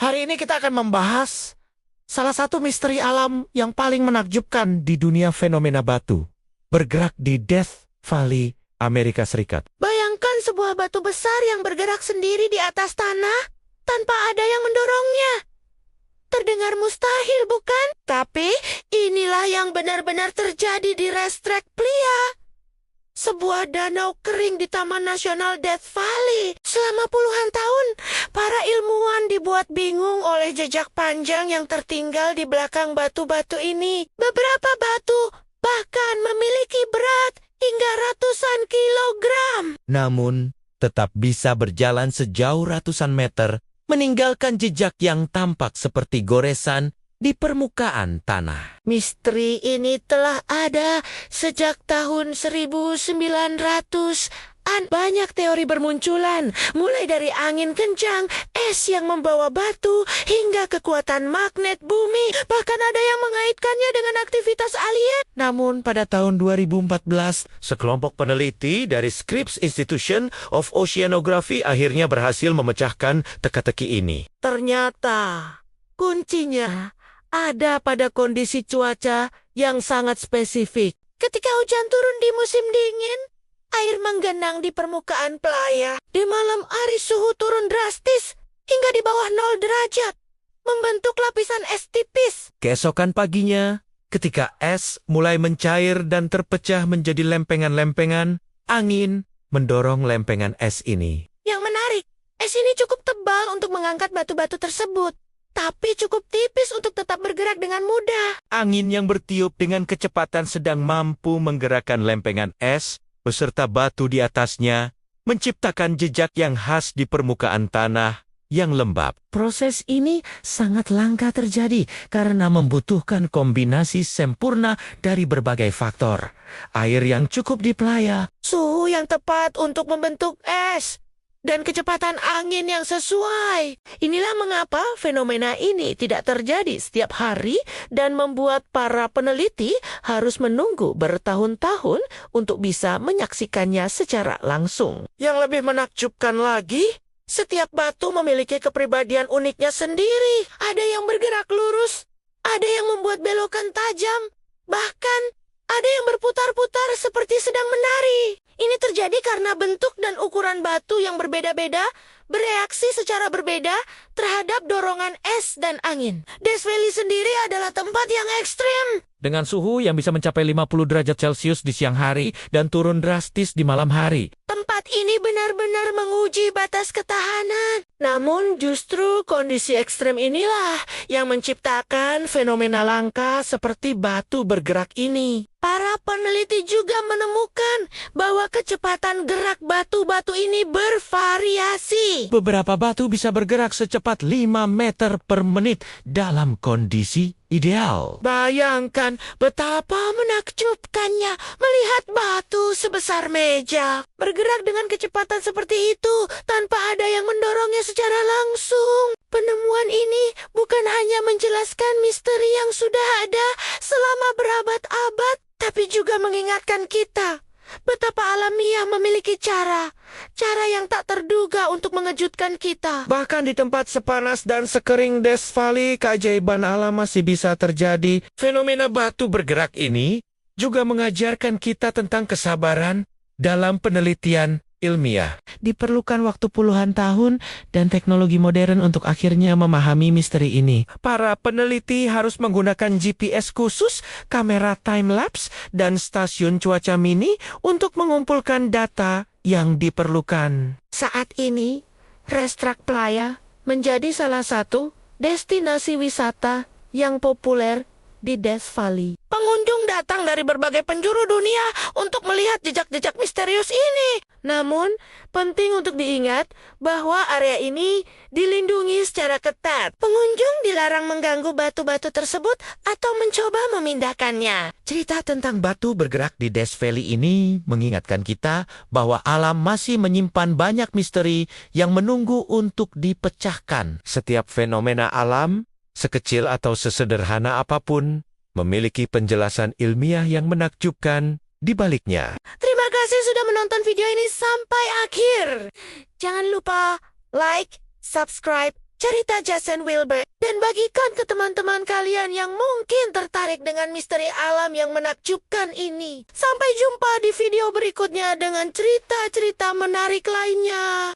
Hari ini kita akan membahas salah satu misteri alam yang paling menakjubkan di dunia fenomena batu bergerak di Death Valley, Amerika Serikat. Bayangkan sebuah batu besar yang bergerak sendiri di atas tanah tanpa ada yang mendorongnya. Terdengar mustahil, bukan? Tapi inilah yang benar-benar terjadi di Racetrack Playa, sebuah danau kering di Taman Nasional Death Valley. Selama puluhan tahun, para ilmuwan dibuat bingung oleh jejak panjang yang tertinggal di belakang batu-batu ini. Beberapa batu bahkan memiliki berat hingga ratusan kilogram. Namun, tetap bisa berjalan sejauh ratusan meter, meninggalkan jejak yang tampak seperti goresan di permukaan tanah. Misteri ini telah ada sejak tahun 1900-an. Banyak teori bermunculan, mulai dari angin kencang, es yang membawa batu, hingga kekuatan magnet bumi. Bahkan ada yang mengaitkannya dengan aktivitas alien. Namun pada tahun 2014, sekelompok peneliti dari Scripps Institution of Oceanography akhirnya berhasil memecahkan teka-teki ini. Ternyata kuncinya ada pada kondisi cuaca yang sangat spesifik. Ketika hujan turun di musim dingin, air menggenang di permukaan playa. Di malam hari suhu turun drastis hingga di bawah 0 derajat, membentuk lapisan es tipis. Keesokan paginya, ketika es mulai mencair dan terpecah menjadi lempengan-lempengan, angin mendorong lempengan es ini. Yang menarik, es ini cukup tebal untuk mengangkat batu-batu tersebut, tapi cukup tipis untuk tetap bergerak dengan mudah. Angin yang bertiup dengan kecepatan sedang mampu menggerakkan lempengan es beserta batu di atasnya, menciptakan jejak yang khas di permukaan tanah yang lembab. Proses ini sangat langka terjadi karena membutuhkan kombinasi sempurna dari berbagai faktor. Air yang cukup di playa, Suhu yang tepat untuk membentuk es, dan kecepatan angin yang sesuai. Inilah mengapa fenomena ini tidak terjadi setiap hari dan membuat para peneliti harus menunggu bertahun-tahun untuk bisa menyaksikannya secara langsung. yang lebih menakjubkan lagi, Setiap batu memiliki kepribadian uniknya sendiri. Ada yang bergerak lurus, ada yang membuat belokan tajam, bahkan ada yang berputar-putar seperti sedang menari. Ini terjadi karena bentuk dan ukuran batu yang berbeda-beda bereaksi secara berbeda terhadap dorongan es dan angin. Death Valley sendiri adalah tempat yang ekstrim. dengan suhu yang bisa mencapai 50 derajat Celcius di siang hari dan turun drastis di malam hari. Tempat ini benar-benar menguji batas ketahanan. Namun justru kondisi ekstrem inilah yang menciptakan fenomena langka seperti batu bergerak ini. Para peneliti juga menemukan bahwa kecepatan gerak batu-batu ini bervariasi. Beberapa batu bisa bergerak secepat 5 meter per menit dalam kondisi ideal. Bayangkan betapa menakjubkannya melihat batu sebesar meja bergerak dengan kecepatan seperti itu tanpa ada yang mendorongnya secara langsung. Penemuan ini bukan hanya menjelaskan misteri yang sudah ada selama berabad-abad, tapi juga mengingatkan kita betapa alamiah memiliki cara yang tak terduga untuk mengejutkan kita. Bahkan di tempat sepanas dan sekering Death Valley, keajaiban alam masih bisa terjadi. Fenomena batu bergerak ini juga mengajarkan kita tentang kesabaran dalam penelitian ilmiah. Diperlukan waktu puluhan tahun dan teknologi modern untuk akhirnya memahami misteri ini. Para peneliti harus menggunakan GPS khusus, kamera time-lapse, dan stasiun cuaca mini untuk mengumpulkan data yang diperlukan. Saat ini, Racetrack Playa menjadi salah satu destinasi wisata yang populer di Death Valley. Pengunjung datang dari berbagai penjuru dunia untuk melihat jejak-jejak misterius ini. Namun, penting untuk diingat bahwa area ini dilindungi secara ketat. Pengunjung dilarang mengganggu batu-batu tersebut atau mencoba memindahkannya. Cerita tentang batu bergerak di Death Valley ini mengingatkan kita bahwa alam masih menyimpan banyak misteri yang menunggu untuk dipecahkan. Setiap fenomena alam, sekecil atau sesederhana apapun, memiliki penjelasan ilmiah yang menakjubkan di baliknya. Terima kasih sudah menonton video ini sampai akhir. Jangan lupa like, subscribe, cerita Jason Wilbur, dan bagikan ke teman-teman kalian yang mungkin tertarik dengan misteri alam yang menakjubkan ini. Sampai jumpa di video berikutnya dengan cerita-cerita menarik lainnya.